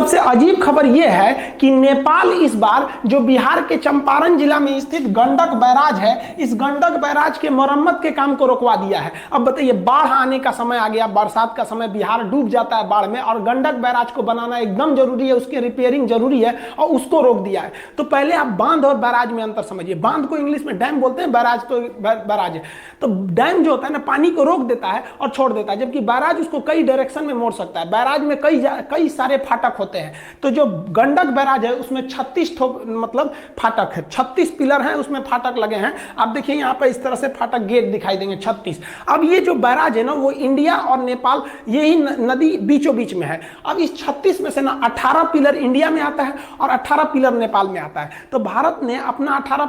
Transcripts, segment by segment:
सबसे अजीब खबर यह है कि नेपाल इस बार जो बिहार के चंपारण जिला में स्थित गंडक बैराज है, इस गंडक बैराज के मरम्मत के काम को रोकवा दिया है। अब बताइए, बाढ़ आने का समय आ गया, बरसात का समय, बिहार डूब जाता है बाढ़ में, और गंडक बैराज को बनाना एकदम जरूरी है, उसकी रिपेयरिंग जरूरी है, और उसको रोक दिया है। तो पहले आप बांध और बैराज में अंतर समझिए। बांध को इंग्लिश में डैम बोलते हैं, बैराज तो बैराज है। तो डैम जो होता है ना, पानी को रोक देता है और छोड़ देता है, जबकि बैराज उसको कई डायरेक्शन में मोड़ सकता है। बैराज में कई सारे फाटक होते हैं। तो जो गंडक बैराज है उसमें 36 मतलब फाटक है, 36 पिलर हैं, उसमें फाटक लगे हैं। आप देखिए यहाँ पर इस तरह से फाटक गेट दिखाई देंगे 36। अब ये जो बैराज है ना, वो इंडिया और नेपाल, यही नदी बीचों बीच में है। अब इस 36 में से ना 18 पिलर इंडिया में आता है और 18 पिलर नेपाल में आता है। तो भारत ने अपना 18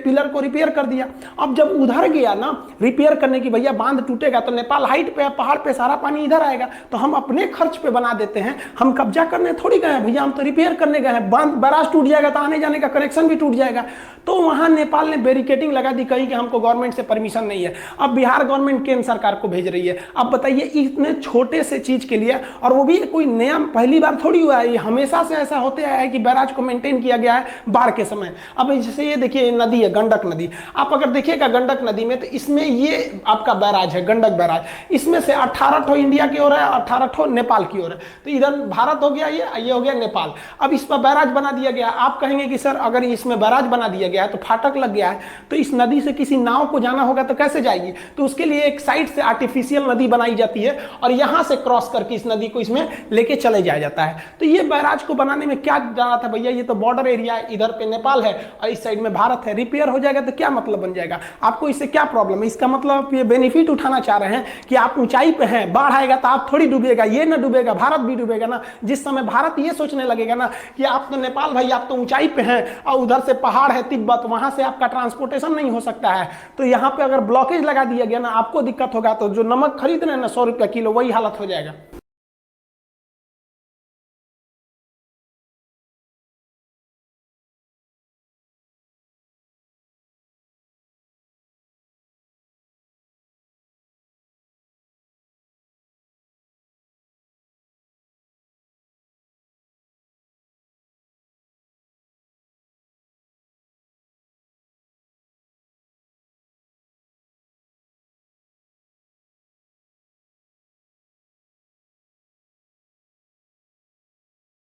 पिलर को रिपेयर कर दिया। अब जब उधर गया ना रिपेयर करने की, भैया बांध टूटेगा तो नेपाल हाइट पे, पहाड़ पे, सारा पानी इधर आएगा, तो हम अपने खर्च पे बना देते हैं। हम कब्जा करने थोड़ी गए हैं भैया, हम तो रिपेयर करने गए हैं। बांध बैराज टूट जाएगा तो आने जाने का कनेक्शन भी टूट जाएगा। तो वहां नेपाल ने बैरिकेडिंग लगा दी, कही कि हमको गवर्नमेंट से परमिशन नहीं है। अब बिहार गवर्नमेंट केंद्र सरकार को भेज रही है। अब बताइए, इतने छोटे से चीज के लिए, और वो भी कोई नया पहली बार थोड़ी हुआ है, ये हमेशा से ऐसा होते आया है कि बैराज को मेंटेन किया गया है बाढ़ के समय। अब जैसे ये देखिए नदी है, गंडक नदी, आप अगर देखिएगा गंडक नदी में, तो इसमें ये आपका बैराज है, गंडक बैराज। इसमें से 18 ठो इंडिया की ओर है, 18 ठो नेपाल की ओर है। तो इधर भारत हो गया, ये हो गया नेपाल। अब इस पर बैराज बना दिया गया। आप कहेंगे कि सर अगर इसमें बैराज बना दिया गया है तो फाटक लग गया है, तो इस नदी से किसी नाव को जाना होगा तो कैसे जाएगी? तो उसके लिए एक साइड से आर्टिफिशियल नदी बनाई जाती है और यहां से क्रॉस करके इस नदी को इसमें लेके चले जाया जाता है। तो ये बैराज को बनाने में क्या जाना था भैया, ये तो बॉर्डर एरिया है, इधर पे नेपाल है और इस साइड में भारत है। रिपेयर हो जाएगा तो क्या मतलब बन जाएगा? आपको इससे क्या प्रॉब्लम है? इसका मतलब ये बेनिफिट उठाना चाह रहे हैं कि आप ऊंचाई पे हैं, बाढ़ आएगा तो आप थोड़ी डूबेगा, ये ना डूबेगा, भारत भी डूबेगा ना। जिस समय भारत ये सोचने लगेगा ना कि आप तो नेपाल भाई, आप तो ऊंचाई पे हैं और उधर से पहाड़ है तिब्बत, वहां से आपका ट्रांसपोर्टेशन नहीं हो सकता है, तो यहाँ पे अगर ब्लॉकेज लगा दिया गया ना, आपको दिक्कत होगा। तो जो नमक खरीद रहे हैं ना 100 रुपया किलो, वही हालत हो जाएगा।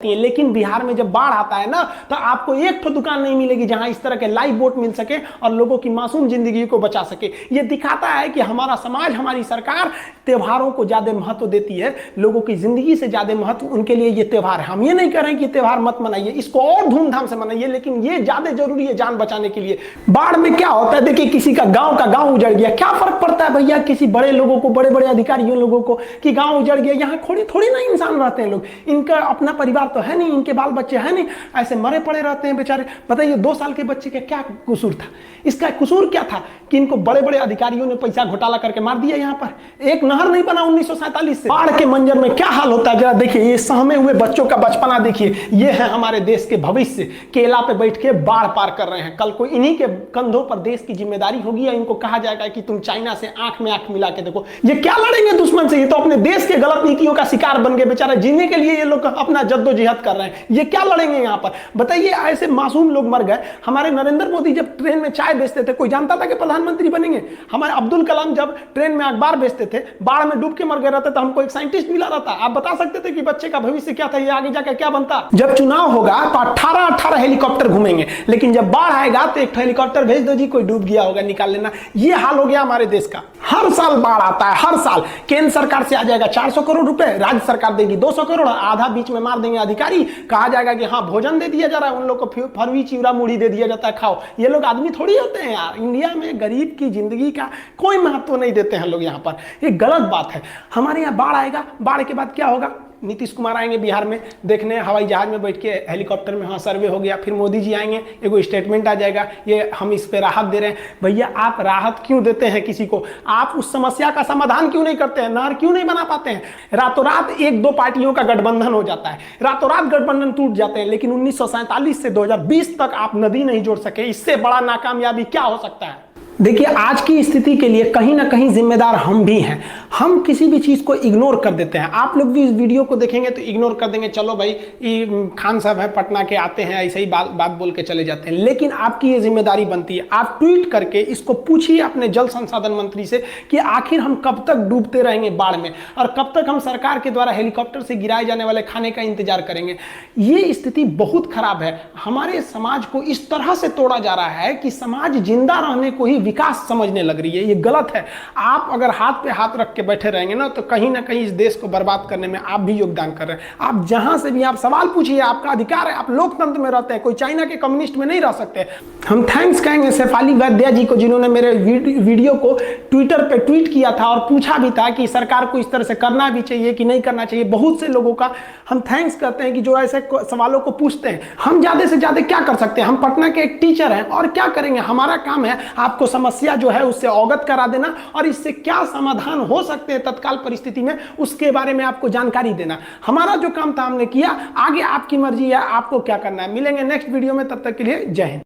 लेकिन बिहार में जब बाढ़ आता है ना, तो आपको एक तो दुकान नहीं मिलेगी जहां इस तरह के लाइफ बोट मिल सके और लोगों की मासूम जिंदगी को बचा सके। ये दिखाता है कि हमारा समाज, हमारी सरकार त्योहारों को ज्यादा महत्व देती है, लोगों की जिंदगी से ज्यादा महत्व उनके लिए ये त्योहार है। हम ये नहीं कह रहे हैं कि त्योहार मत मनाइए, इसको और धूमधाम से मनाइए, लेकिन ये ज्यादा जरूरी है जान बचाने के लिए। बाढ़ में क्या होता है, देखिए किसी का गांव उजड़ गया, क्या फर्क पड़ता है भैया किसी बड़े लोगों को, बड़े बड़े अधिकारियों लोगों को कि गांव उजड़ गया। यहाँ थोड़ी ना इंसान रहते हैं लोग, इनका अपना परिवार तो है नहीं, इनके बाल बच्चे हैं नहीं, ऐसे मरे पड़े रहते हैं बेचारे। बताइए 2 साल के बच्चे का क्या कसूर था? इसका कसूर क्या था कि इनको बड़े बड़े अधिकारियों ने पैसा घोटाला करके मार दिया। यहाँ पर एक नहर नहीं बना 1947 से। बाढ़ के मंजर में क्या हाल होता है जरा देखिए, ये सहमे हुए बच्चों का बचपना देखिए। ये है हमारे देश के भविष्य, केला पे बैठ के बाढ़ पार कर रहे हैं। कल को इन्हीं के कंधों पर देश की जिम्मेदारी होगी या इनको कहा जाएगा कि तुम चाइना से आंख में आंख मिला के देखो। ये क्या लड़ेंगे दुश्मन से? ये तो अपने देश के गलत नीतियों का शिकार बन गए बेचारा, जीने के लिए ये लोग अपना जद्दोजहद कर रहे हैं। ये क्या लड़ेंगे यहाँ पर? बताइए, ऐसे मासूम लोग मर गए। हमारे नरेंद्र मोदी जब ट्रेन में चाय बेचते थे, कोई जानता था कि प्रधानमंत्री बनेंगे? हमारे अब्दुल कलाम जब ट्रेन में अखबार बेचते थे, बाढ़ में डूब के मर गए रहते, तो हमको एक साइंटिस्ट मिला रहता, आप बता सकते थे कि बच्चे का भविष्य क्या था, ये आगे जाकर क्या बनता। जब चुनाव होगा तो 18 हेलीकॉप्टर घूमेंगे, लेकिन जब बाढ़ आएगा तो एक हेलीकॉप्टर भेज दो जी, कोई डूब गया होगा निकाल लेना। ये हाल हो गया हमारे देश का। हर साल बाढ़ आता है, हर साल केंद्र सरकार से आ जाएगा 400 करोड़ रुपए, राज्य सरकार देगी 200 करोड़, आधा बीच में मार देंगे अधिकारी, कहा जाएगा कि हाँ भोजन दे दिया जा रहा है, उन लोग को फरवी चिवड़ा मुड़ी दे दिया जाता है, खाओ। ये लोग आदमी थोड़ी होते हैं यार। इंडिया में गरीब की जिंदगी का कोई महत्व नहीं देते हैं लोग यहाँ पर। ये गलत बात है। हमारे यहाँ बाढ़ आएगा, बाढ़ के बाद क्या होगा? नीतीश कुमार आएंगे बिहार में देखने, हवाई जहाज में बैठ के, हेलीकॉप्टर में, हाँ सर्वे हो गया। फिर मोदी जी आएंगे, एगो स्टेटमेंट आ जाएगा, ये हम इस पे राहत दे रहे हैं। भैया आप राहत क्यों देते हैं किसी को? आप उस समस्या का समाधान क्यों नहीं करते हैं? नहर क्यों नहीं बना पाते हैं? रातों रात 1-2 पार्टियों का गठबंधन हो जाता है, रातों रात गठबंधन टूट जाते हैं, लेकिन 1947 से 2020 तक आप नदी नहीं जोड़ सके। इससे बड़ा नाकामयाबी क्या हो सकता है? देखिए, आज की स्थिति के लिए कहीं ना कहीं जिम्मेदार हम भी हैं। हम किसी भी चीज को इग्नोर कर देते हैं। आप लोग भी इस वीडियो को देखेंगे तो इग्नोर कर देंगे, चलो भाई ये खान साहब है पटना के, आते हैं ऐसे ही बात बोल के चले जाते हैं। लेकिन आपकी ये जिम्मेदारी बनती है, आप ट्वीट करके इसको पूछिए अपने जल संसाधन मंत्री से कि आखिर हम कब तक डूबते रहेंगे बाढ़ में, और कब तक हम सरकार के द्वारा हेलीकॉप्टर से गिराए जाने वाले खाने का इंतजार करेंगे। ये स्थिति बहुत खराब है। हमारे समाज को इस तरह से तोड़ा जा रहा है कि समाज जिंदा रहने को ही विकास समझने लग रही है। ये गलत है। आप अगर हाथ पे हाथ रख के बैठे रहेंगे ना कहीं ना कहीं इस देश को बर्बाद करने में आप भी योगदान कर रहे हैं। आप जहां से भी आप सवाल पूछिए, आपका अधिकार है, आप लोकतंत्र में रहते हैं, कोई चाइना के कम्युनिस्ट में नहीं रह सकते। हम थैंक्स कहेंगे शेफाली वैद्या जी को, जिन्होंने मेरे वीडियो को ट्विटर पे ट्वीट किया था और पूछा भी था कि सरकार को इस तरह से करना भी चाहिए कि नहीं करना चाहिए। बहुत से लोगों का हम थैंक्स करते हैं कि जो ऐसे सवालों को पूछते हैं। हम ज्यादा से ज्यादा क्या कर सकते हैं? हम पटना के एक टीचर हैं और क्या करेंगे? हमारा काम है आपको समस्या जो है उससे अवगत करा देना और इससे क्या समाधान हो सकते हैं तत्काल परिस्थिति में उसके बारे में आपको जानकारी देना। हमारा जो काम था हमने किया, आगे आपकी मर्जी है आपको क्या करना है। मिलेंगे नेक्स्ट वीडियो में, तब तक के लिए जय हिंद।